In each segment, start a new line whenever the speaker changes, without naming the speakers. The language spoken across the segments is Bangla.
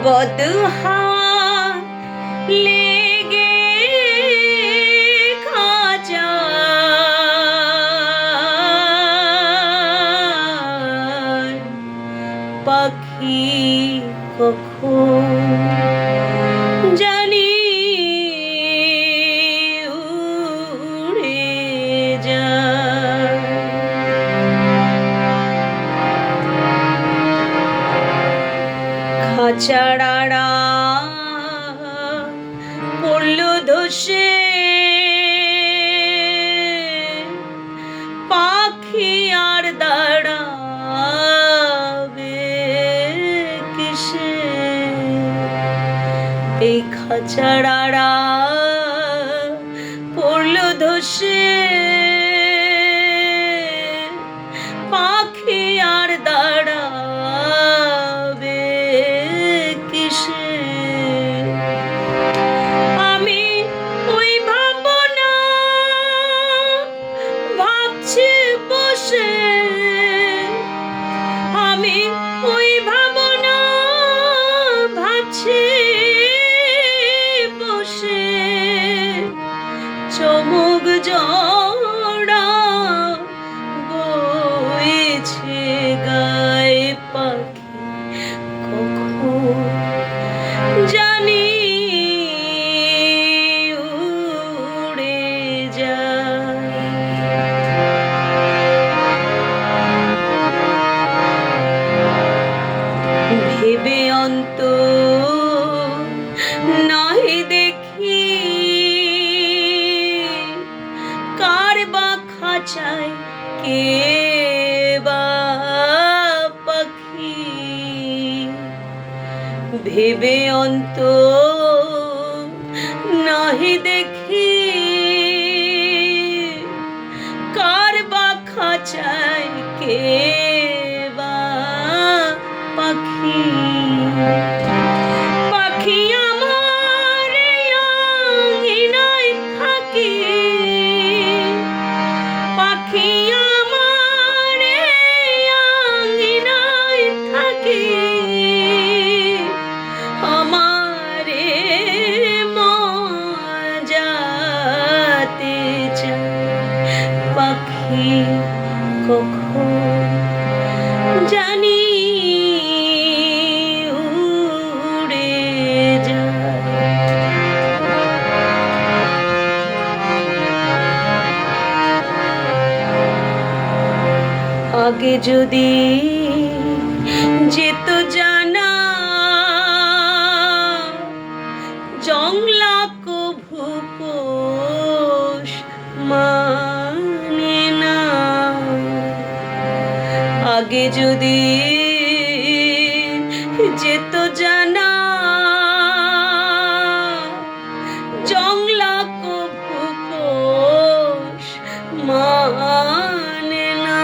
বদহাওয়া লেগে খাঁচায় পাখি কখন জানি উড়ে যায়। খাঁচার আড়া পড়ল ধসে পাখি আর দাঁড়াবে কিসে? এই খাঁচার আড়া পড়ল ধসে পাখি আর দাঁড়াবে কিসে? আমি ওই ভাবনা ভাবছি বসে, আমি ওই ভাবনা ভাবছি বসে, চমক জড়া বইছে গায়ে পাখি কখন জানি উড়ে যায়। ভেবে অন্ত নাহি দেখি কার বা খাঁচায় কে বা পাখি? ভেবে অন্ত নাহি দেখি কার বা খাঁচায় কে বা পাখি? পাখি আমার আঙিনায় থাকি, পাখি আমার আঙিনায় থাকি, আমারে মজাতে চায় পাখি কখন জানি উড়ে যায়। আগে যদি যেত জানা জংলা কভু পোষ মানে না, আগে যদি যেত জানা জংলা কভু পোষ মানে না,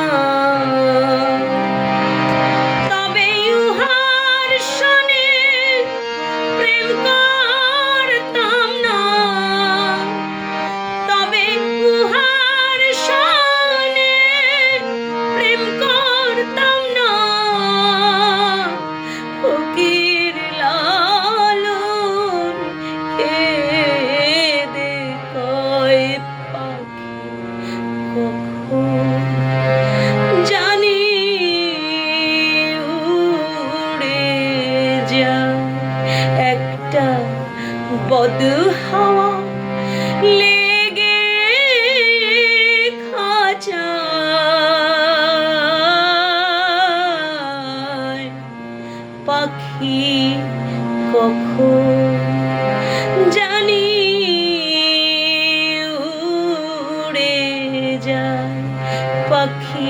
তবে উহার সনে প্রেম করতাম না, তবে উহার সনে প্রেম করতাম না। ফকির লালন কেঁদে কয় পাখি কখন জানি উড়ে যায়। একটা বদহাওয়া লেগে খাঁচায় পাখি কখন জানি উড়ে যায় পাখি